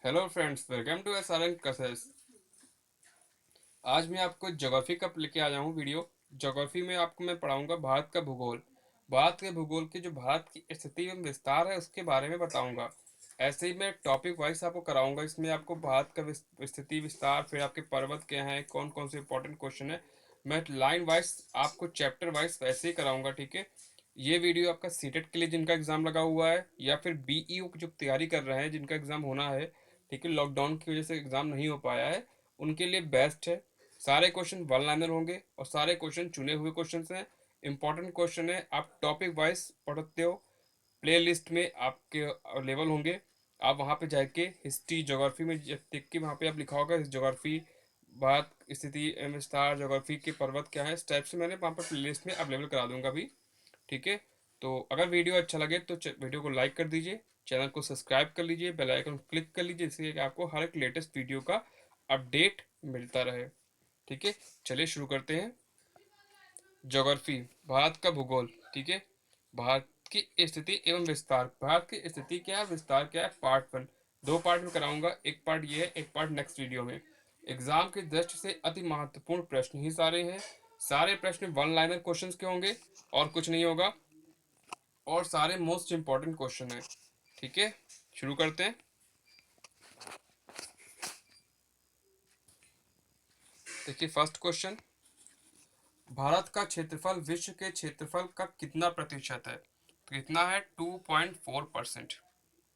Hello friends, welcome to SRN classes. आज मैं आपको ज्योग्राफी का लेके आया हूँ वीडियो। ज्योग्राफी में आपको मैं पढ़ाऊंगा भारत का भूगोल। भारत के भूगोल की जो भारत की स्थिति एवं विस्तार है उसके बारे में बताऊंगा। ऐसे ही मैं टॉपिक वाइज आपको कराऊंगा। इसमें आपको भारत का स्थिति विस्तार, फिर आपके पर्वत क्या हैं, कौन कौन से इंपॉर्टेंट क्वेश्चन है, मैं लाइन वाइज आपको चैप्टर वाइज वैसे ही कराऊंगा। ठीक है। ये वीडियो आपका सीटेट के लिए जिनका एग्जाम लगा हुआ है, या फिर बीईओ की जो तैयारी कर रहे हैं, जिनका एग्जाम होना है, ठीक है, लॉकडाउन की वजह से एग्जाम नहीं हो पाया है, उनके लिए बेस्ट है। सारे क्वेश्चन वन लाइनर होंगे और सारे क्वेश्चन चुने हुए क्वेश्चन हैं। इंपॉर्टेंट क्वेश्चन है, आप टॉपिक वाइज पढ़ते हो। प्ले लिस्ट में आपके अवेलेबल होंगे। आप वहाँ पे जाके हिस्ट्री ज्योग्राफी में देख के वहाँ पे आप लिखा होगा ज्योग्राफी भारत स्थिति एवं विस्तार, ज्योग्राफी के पर्वत क्या है, इस टाइप से मैंने वहाँ पर प्ले लिस्ट में अवेलेबल करा दूंगा अभी। ठीक है। तो अगर वीडियो अच्छा लगे तो वीडियो को लाइक कर दीजिए, चैनल को सब्सक्राइब कर लीजिए, बेल आइकन क्लिक कर लीजिए, जिससे कि आपको हर एक लेटेस्ट वीडियो का अपडेट मिलता रहे। ठीक है। चलिए शुरू करते हैं। ज्योग्राफी, भारत का भूगोल। ठीक है। भारत की स्थिति एवं विस्तार। भारत की स्थिति क्या है, विस्तार क्या है, पार्ट वन। दो पार्ट में कराऊंगा, एक पार्ट ये है, एक पार्ट नेक्स्ट वीडियो में। एग्जाम की दृष्टि से अति महत्वपूर्ण प्रश्न ही सारे हैं। सारे प्रश्न वन लाइनर क्वेश्चन के होंगे और कुछ नहीं होगा, और सारे मोस्ट इंपॉर्टेंट क्वेश्चन है। ठीक है। शुरू करते हैं। देखिए फर्स्ट क्वेश्चन, भारत का क्षेत्रफल विश्व के क्षेत्रफल का कितना प्रतिशत है? तो कितना है? 2.4%।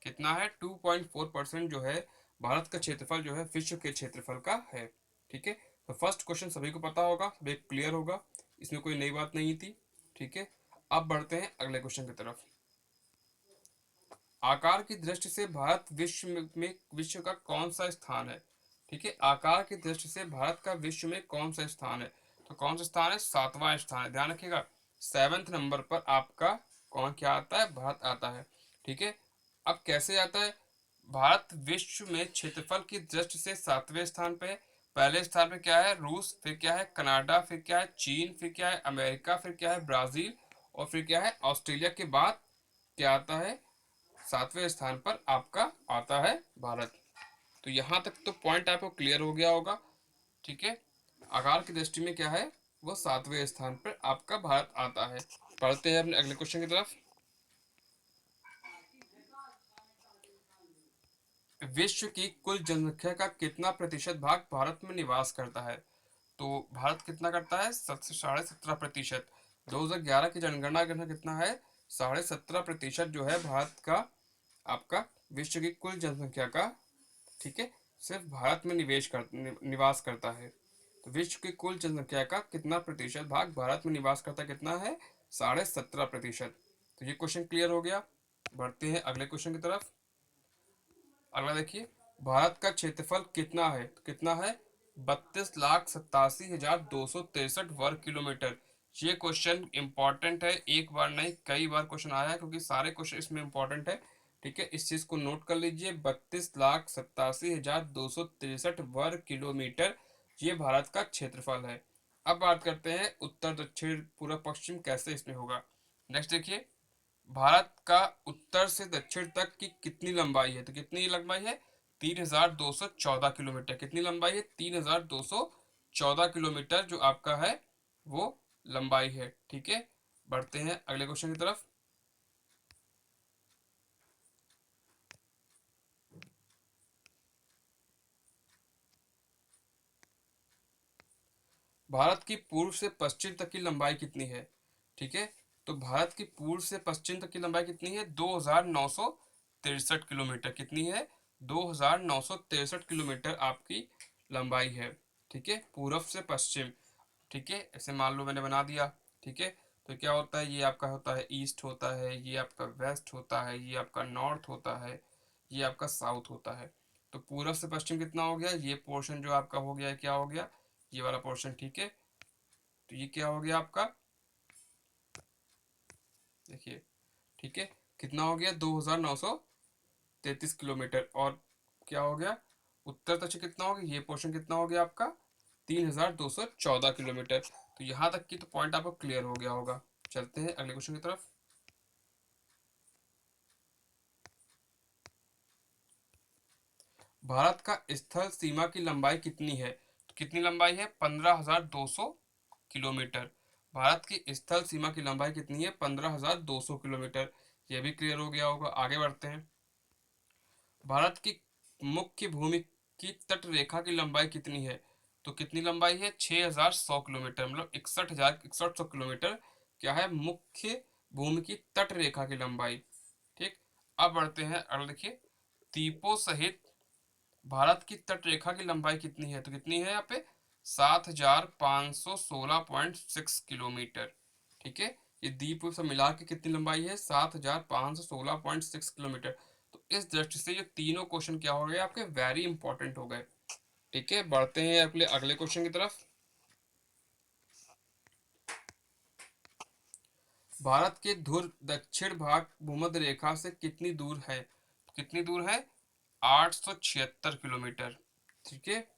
कितना है? 2.4% जो है भारत का क्षेत्रफल जो है विश्व के क्षेत्रफल का है। ठीक है। तो फर्स्ट क्वेश्चन सभी को पता होगा, सभी क्लियर होगा, इसमें कोई नई बात नहीं थी। ठीक है। अब बढ़ते हैं अगले क्वेश्चन की तरफ। आकार की दृष्टि से भारत में विश्व का कौन सा स्थान है? ठीक है। आकार की दृष्टि से भारत का विश्व में कौन सा स्थान है? तो कौन सा स्थान है? सातवां स्थान है। ध्यान रखिएगा, सेवेंथ नंबर पर आपका कौन क्या आता है? भारत आता है। ठीक है। अब कैसे आता है? भारत विश्व में क्षेत्रफल की दृष्टि से सातवें स्थान पे है। पहले स्थान पे क्या है? रूस, फिर क्या है? कनाडा, फिर क्या है? चीन, फिर क्या है? अमेरिका, फिर क्या है? ब्राजील, और फिर क्या है? ऑस्ट्रेलिया के बाद क्या आता है? सातवें स्थान पर आपका आता है भारत। तो यहां तक तो पॉइंट आपको क्लियर हो गया होगा। ठीक है। आकार की दृष्टि में क्या है? वो सातवें स्थान पर आपका भारत आता है। पढ़ते हैं अपने अगले क्वेश्चन की तरफ। विश्व की कुल जनसंख्या का कितना प्रतिशत भाग भारत में निवास करता है? तो भारत कितना करता है? 17.5%। 2011 की जनगणना कितना है? 17.5% जो है भारत का आपका विश्व की कुल जनसंख्या का, ठीक है, सिर्फ भारत में निवास करता है। तो विश्व की कुल जनसंख्या का कितना प्रतिशत भाग भारत में निवास करता है? कितना है? 17.5%। तो ये क्वेश्चन क्लियर हो गया। बढ़ते हैं अगले क्वेश्चन की तरफ। अगला देखिए, भारत का क्षेत्रफल कितना है? तो कितना है? 32,87,263 वर्ग किलोमीटर। ये क्वेश्चन इंपॉर्टेंट है, एक बार नहीं कई बार क्वेश्चन आया है, क्योंकि सारे क्वेश्चन इसमें इंपॉर्टेंट है। ठीक है, इस चीज को नोट कर लीजिए। 32,87,263 वर्ग किलोमीटर ये भारत का क्षेत्रफल है। अब बात करते हैं उत्तर दक्षिण पूर्व पश्चिम कैसे इसमें होगा। नेक्स्ट देखिए, भारत का उत्तर से दक्षिण तक की कितनी लंबाई है? तो कितनी लंबाई है? 3,214 किलोमीटर। कितनी लंबाई है? 3,214 किलोमीटर जो आपका है वो लंबाई है। ठीक है। बढ़ते हैं अगले क्वेश्चन की तरफ। भारत की पूर्व से पश्चिम तक की लंबाई कितनी है? ठीक है। तो भारत की पूर्व से पश्चिम तक की लंबाई कितनी है? 2,963 किलोमीटर। कितनी है? 2,963 किलोमीटर आपकी लंबाई है। ठीक है, पूर्व से पश्चिम। ठीक है, ऐसे मान लो मैंने बना दिया। ठीक है। तो क्या होता है? ये आपका होता है ईस्ट होता है, ये आपका वेस्ट होता है, ये आपका नॉर्थ होता है, ये आपका साउथ होता है। तो पूर्व से पश्चिम कितना हो गया? ये पोर्शन जो आपका हो गया, क्या हो गया? ये वाला पोर्शन। ठीक है। तो ये क्या हो गया आपका? देखिए, ठीक है, कितना हो गया? 2,933 किलोमीटर। और क्या हो गया? उत्तर दक्षिण कितना हो गया? ये पोर्शन कितना हो गया आपका? 3,214 किलोमीटर। तो यहाँ तक की तो पॉइंट आपको क्लियर हो गया होगा। चलते हैं अगले क्वेश्चन की तरफ। भारत का स्थल सीमा की लंबाई कितनी है? तो कितनी लंबाई है? 15,200 किलोमीटर। भारत की स्थल सीमा की लंबाई कितनी है? 15,200 किलोमीटर। यह भी क्लियर हो गया होगा। आगे बढ़ते हैं। भारत की मुख्य भूमि की तट रेखा की लंबाई कितनी है? तो कितनी लंबाई है? 6,100 किलोमीटर, मतलब 61,100 किलोमीटर क्या है? मुख्य भूमि की तट रेखा की लंबाई। ठीक। अब बढ़ते हैं अगले, देखिए, द्वीपों सहित भारत की तट रेखा की लंबाई कितनी है? तो कितनी है यहाँ पे? 7,516.6 किलोमीटर। ठीक है। ये द्वीप सब मिला के कितनी लंबाई है? 7,516.6 किलोमीटर। तो इस दृष्टि से ये तीनों क्वेश्चन क्या हो गए आपके? वेरी इंपॉर्टेंट हो गए। ठीक है, बढ़ते हैं अगले अगले क्वेश्चन की तरफ। भारत के ध्रुव दक्षिण भाग भूमध्य रेखा से कितनी दूर है? कितनी दूर है? 876 किलोमीटर। ठीक है,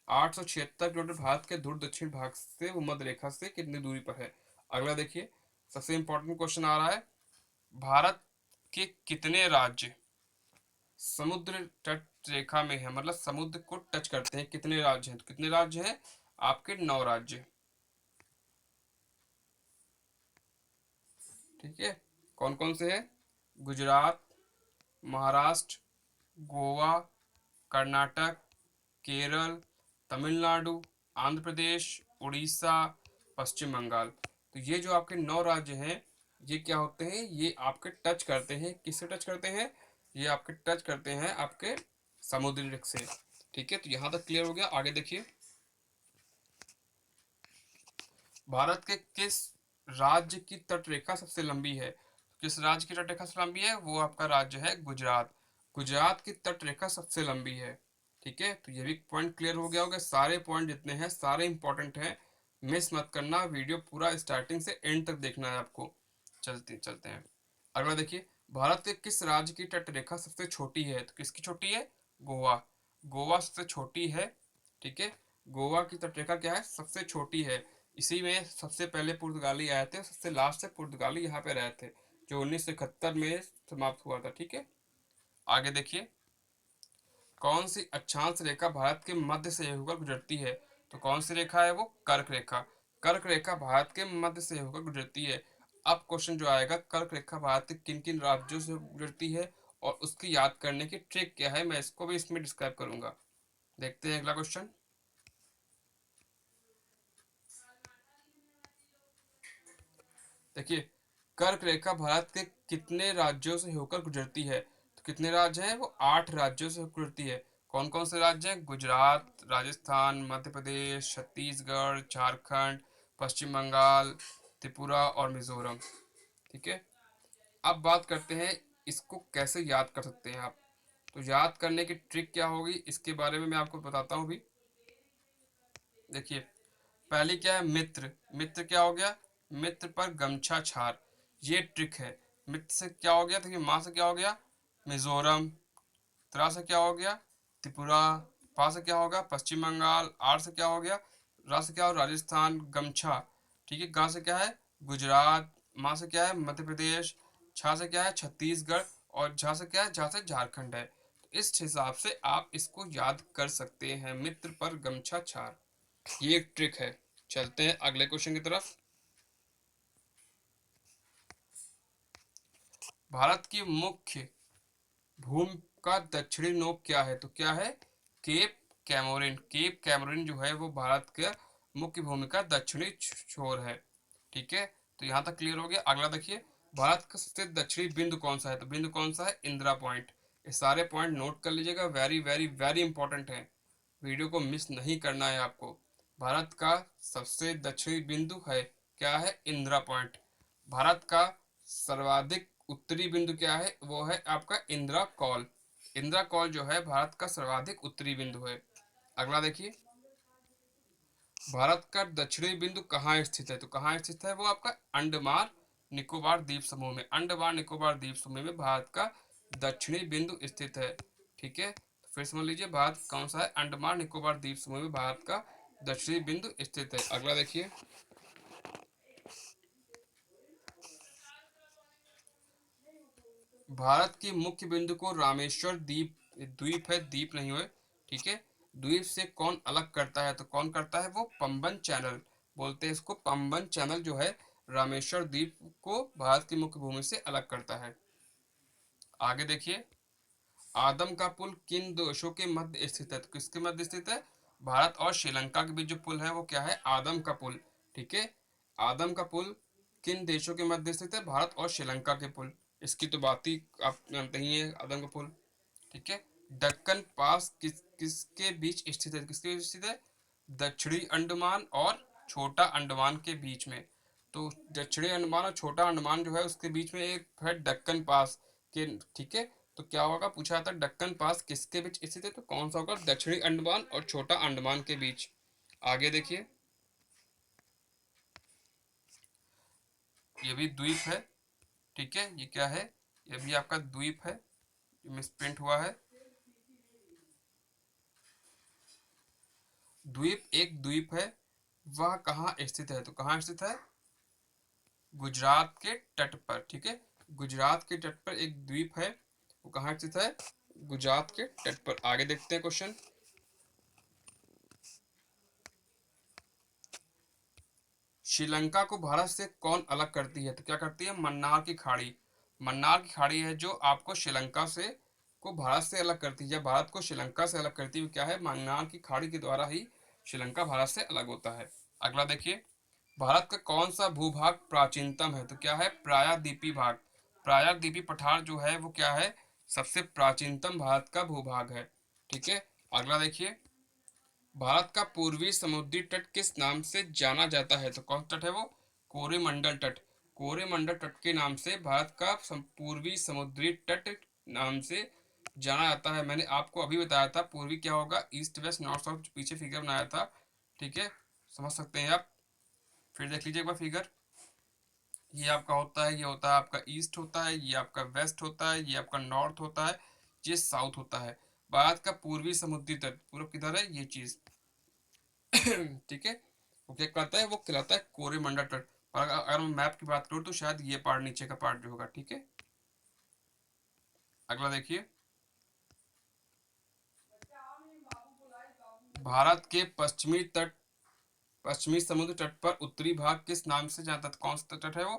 876 किलोमीटर भारत के ध्रुव दक्षिण भाग से भूमध्य रेखा से कितनी दूरी पर है? अगला देखिए, सबसे इंपॉर्टेंट क्वेश्चन आ रहा है। भारत के कितने राज्य समुद्र तट रेखा में है, मतलब समुद्र को टच करते हैं? कितने राज्य हैं? तो कितने राज्य हैं आपके? 9 राज्य। ठीक है, कौन कौन से हैं? गुजरात, महाराष्ट्र, गोवा, कर्नाटक, केरल, तमिलनाडु, आंध्र प्रदेश, उड़ीसा, पश्चिम बंगाल। तो ये जो आपके 9 राज्य हैं, ये क्या होते हैं? ये आपके टच करते हैं, किससे टच करते हैं? ये आपके टच करते हैं आपके समुद्री रेखा से। ठीक है, तो यहाँ तक क्लियर हो गया। आगे देखिए, भारत के किस राज्य की तटरेखा सबसे लंबी है? किस राज्य की तटरेखा सबसे लंबी है? वो आपका राज्य है गुजरात। गुजरात की तटरेखा सबसे लंबी है। ठीक है, तो ये भी पॉइंट क्लियर हो गया होगा। सारे पॉइंट जितने हैं सारे इंपॉर्टेंट हैं, मिस मत करना। वीडियो पूरा स्टार्टिंग से एंड तक देखना है आपको। चलते चलते हैं। अगला देखिए, भारत के किस राज्य की तटरेखा सबसे छोटी है? तो किसकी छोटी है? गोवा। गोवा सबसे छोटी है। ठीक है, गोवा की तटरेखा क्या है? सबसे छोटी है। इसी में सबसे पहले पुर्तगाली आए थे, सबसे लास्ट से पुर्तगाली यहाँ पे रहे थे, जो 1971 में समाप्त हुआ था। ठीक है, आगे देखिए, कौन सी अक्षांश रेखा भारत के मध्य से होकर गुजरती है? तो कौन सी रेखा है वो? कर्क रेखा। कर्क रेखा भारत के मध्य से होकर गुजरती है। अब क्वेश्चन जो आएगा, कर्क रेखा भारत के किन किन राज्यों से गुजरती है और उसकी याद करने की ट्रिक क्या है, मैं इसको भी इसमें डिस्क्राइब करूंगा। देखते हैं अगला क्वेश्चन। देखिए, कर्क रेखा भारत के कितने राज्यों से होकर गुजरती है? तो कितने राज्य हैं वो? 8 राज्यों से होकर गुजरती है। कौन कौन से राज्य हैं? गुजरात, राजस्थान, मध्य प्रदेश, छत्तीसगढ़, झारखंड, पश्चिम बंगाल, त्रिपुरा और मिजोरम। ठीक है, अब बात करते हैं इसको कैसे याद कर सकते हैं आप। तो याद करने की ट्रिक क्या होगी, इसके बारे में मैं आपको बताता हूँ भी। देखिए, पहली क्या है? मित्र। मित्र क्या हो गया? मित्र पर गमछा छार, ये ट्रिक है। मित्र से क्या हो गया? देखिए, माँ से क्या हो गया? मिजोरम। त्रा से क्या हो गया? त्रिपुरा। पा से क्या होगा? पश्चिम बंगाल। आर से क्या हो गया? रा से क्या हो? राजस्थान। गमछा। ठीक है, गा से क्या है? गुजरात। माँ से क्या है? मध्य प्रदेश। छा से क्या है? छत्तीसगढ़। और झा से क्या है? झा से झारखंड है। तो इस हिसाब से आप इसको याद कर सकते हैं, मित्र पर गमछा छार। ये एक ट्रिक है। चलते हैं अगले क्वेश्चन की तरफ। भारत की मुख्य भूमि का दक्षिणी नोक क्या है? तो क्या है? Cap Comorin. केप कैमोरिन जो है वो भारत के मुख्य भूमि का दक्षिणी छोर है। ठीक है, तो यहाँ तक क्लियर हो गया। अगला देखिए, भारत का सबसे दक्षिणी बिंदु कौन सा है? तो बिंदु कौन सा है? इंदिरा पॉइंट। ये सारे पॉइंट नोट कर लीजिएगा, वेरी वेरी वेरी इंपॉर्टेंट है। वीडियो को मिस नहीं करना है आपको। भारत का सबसे दक्षिणी बिंदु है क्या है? इंदिरा पॉइंट। भारत का सर्वाधिक उत्तरी बिंदु क्या है? वो है आपका इंदिरा कॉल। इंदिरा कॉल जो है भारत का सर्वाधिक उत्तरी बिंदु है। अगला देखिए, भारत का दक्षिणी बिंदु कहाँ स्थित है? तो कहाँ स्थित है वो? आपका अंडमान निकोबार द्वीप समूह में। अंडमान निकोबार द्वीप समूह में भारत का दक्षिणी बिंदु स्थित है। ठीक है, तो फिर समझ लीजिए, भारत कौन सा है? अंडमान निकोबार द्वीप समूह में भारत का दक्षिणी बिंदु स्थित है। अगला देखिए, भारत की मुख्य बिंदु को रामेश्वर द्वीप, द्वीप है, द्वीप नहीं हुए, ठीक है। द्वीप से कौन अलग करता है, तो कौन करता है, वो पंबन चैनल बोलते हैं इसको। पंबन चैनल जो है रामेश्वर द्वीप को भारत की मुख्य भूमि से अलग करता है। आगे देखिए, आदम का पुल किन देशों के मध्य स्थित है, तो किसके मध्य स्थित है, भारत और श्रीलंका के बीच जो पुल है वो क्या है, आदम का पुल। ठीक है, आदम का पुल किन देशों के मध्य स्थित है, भारत और श्रीलंका के पुल। इसकी तो बात ही आप जानते ही है, आदम का पुल। ठीक है, दक्कन पास किसके बीच स्थित है, किसके बीच स्थित है, दक्षिणी अंडमान और छोटा अंडमान के बीच में। तो दक्षिणी अंडमान और छोटा अंडमान जो है उसके बीच में एक है दक्कन पास के। ठीक है, तो क्या होगा, पूछा था दक्कन पास किसके बीच स्थित है, तो कौन सा होगा, दक्षिणी अंडमान और छोटा अंडमान के बीच। आगे देखिए, ये भी द्वीप है। ठीक है, ये क्या है, ये भी आपका द्वीप है, मिसप्रिंट हुआ है। द्वीप एक द्वीप है, वह कहाँ स्थित है, तो कहाँ स्थित है, गुजरात के तट पर। ठीक है, गुजरात के तट पर एक द्वीप है, वो कहाँ स्थित है, गुजरात के तट पर। आगे देखते हैं क्वेश्चन, श्रीलंका को भारत से कौन अलग करती है, तो क्या करती है, मन्नार की खाड़ी। मन्नार की खाड़ी है जो आपको श्रीलंका से को भारत से अलग करती है, या भारत को श्रीलंका से अलग करती है, क्या है, मन्नार की खाड़ी के द्वारा ही श्रीलंका भारत से अलग होता है। अगला देखिए, भारत का कौन सा भूभाग प्राचीनतम है, तो क्या है, प्रायद्वीपी भाग। प्रायद्वीपी पठार जो है वो क्या है, सबसे प्राचीनतम भारत का भूभाग है। ठीक है, अगला देखिए, भारत का पूर्वी समुद्री तट किस नाम से जाना जाता है, तो कौन सा तट है वो, कोरोमंडल तट। कोरोमंडल तट के नाम से भारत का पूर्वी समुद्री तट नाम से जाना जाता है। मैंने आपको अभी बताया था पूर्वी क्या होगा, ईस्ट वेस्ट नॉर्थ साउथ, पीछे फिगर बनाया था। ठीक है, समझ सकते हैं आप, फिर देख लीजिए एक बार फिगर। ये आपका होता है, ये होता है आपका ईस्ट होता है, ये आपका वेस्ट होता है, ये आपका नॉर्थ होता है, ये साउथ होता है। भारत का पूर्वी समुद्री तट पूर्व किधर है, ये चीज। ठीक है, वो क्या कहता है, वो कहलाता है कोरेमंडल तट। और अगर मैं मैप की बात करूँ तो शायद ये पार्ट नीचे का पार्ट जो होगा। ठीक है, अगला देखिए, भारत के पश्चिमी समुद्र तट पर उत्तरी भाग किस नाम से जाता है, कौन सा तट है वो,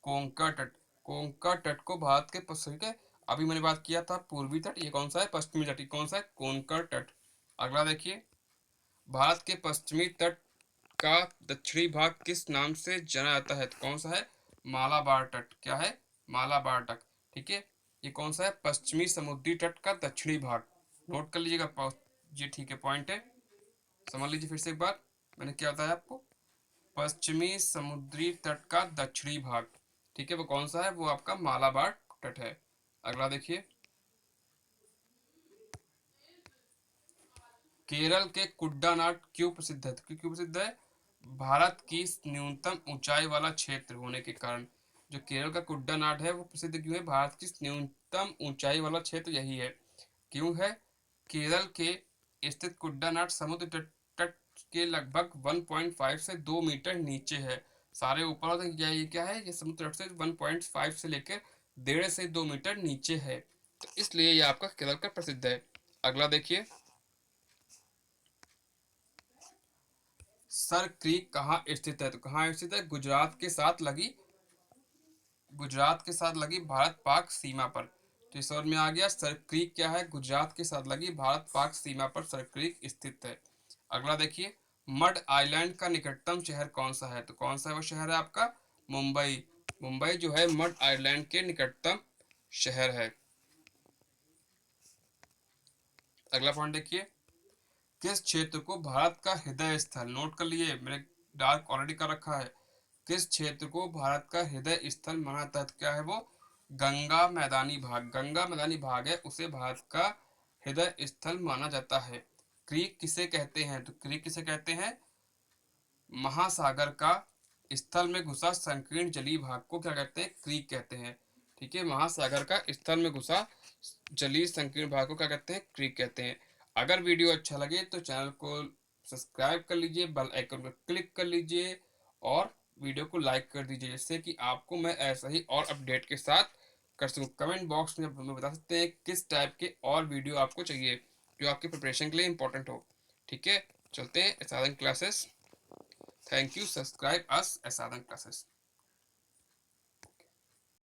कोंकण तट। कोंकण तट को भारत के पश्चिमी के, अभी मैंने बात किया था पूर्वी तट, ये कौन सा है, पश्चिमी तट, ये कौन सा है, कोंकण तट। अगला देखिए, भारत के पश्चिमी तट का दक्षिणी भाग किस नाम से जाना जाता है, तो कौन सा है, मालाबार तट। क्या है, मालाबार तट। ठीक है, ये कौन सा है, पश्चिमी समुद्री तट का दक्षिणी भाग। नोट कर लीजिएगा, ये ठीक है, पॉइंट है, समझ लीजिए फिर से एक बार, मैंने क्या बताया आपको, पश्चिमी समुद्री तट का दक्षिणी भाग। ठीक है, वो कौन सा है, वो आपका मालाबार तट है। अगला देखिए, केरल के कुड्डानाड क्यों प्रसिद्ध है, तो क्यों प्रसिद्ध है, भारत की न्यूनतम ऊंचाई वाला क्षेत्र होने के कारण। जो केरल का कुड्डानाड है वो प्रसिद्ध क्यों है, भारत की न्यूनतम ऊंचाई वाला क्षेत्र यही है। क्यों है, केरल के स्थित कुड्डानाड समुद्र तट तट के लगभग 1.5 से 2 मीटर नीचे है। सारे ऊपर होते हैं, ये क्या है, ये समुद्र तट से 1.5 से लेकर 1.5 से 2 मीटर नीचे है, तो इसलिए ये आपका केरल का प्रसिद्ध है। अगला देखिए, सर क्रीक कहाँ स्थित है, तो कहाँ स्थित है, गुजरात के साथ लगी भारत पाक सीमा पर। तो इस और में आ गया, सर क्रीक क्या है, गुजरात के साथ लगी भारत पाक सीमा पर सर क्रीक स्थित है। अगला देखिए, मड आइलैंड का निकटतम शहर कौन सा है, तो कौन सा वो शहर है आपका, मुंबई। मुंबई जो है मड आइलैंड के निकटतम शहर है। अगला पॉइंट देखिए, किस क्षेत्र को भारत का हृदय स्थल, नोट कर लिए, मैंने डार्क ऑलरेडी कर रखा है, किस क्षेत्र को भारत का हृदय स्थल माना जाता है, तो क्या है वो, गंगा मैदानी भाग। गंगा मैदानी भाग है उसे भारत का हृदय स्थल माना जाता है। क्रीक किसे कहते हैं, तो क्रीक किसे कहते हैं, महासागर का स्थल में घुसा संकीर्ण जलीय भाग को क्या कहते हैं, क्रीक कहते हैं। ठीक है, महासागर का स्थल में घुसा जलीय संकीर्ण भाग को क्या कहते हैं, क्रीक कहते हैं। अगर वीडियो अच्छा लगे तो चैनल को सब्सक्राइब कर लीजिए, बेल आइकन पर क्लिक कर लीजिए और वीडियो को लाइक कर दीजिए, जिससे कि आपको मैं ऐसा ही और अपडेट के साथ कर सकूँ। कमेंट बॉक्स में हमें बता सकते हैं किस टाइप के और वीडियो आपको चाहिए, जो आपके प्रिपरेशन के लिए इंपॉर्टेंट हो। ठीक है, चलते हैं एसादन classes. Thank you, subscribe us एसादन क्लासेस।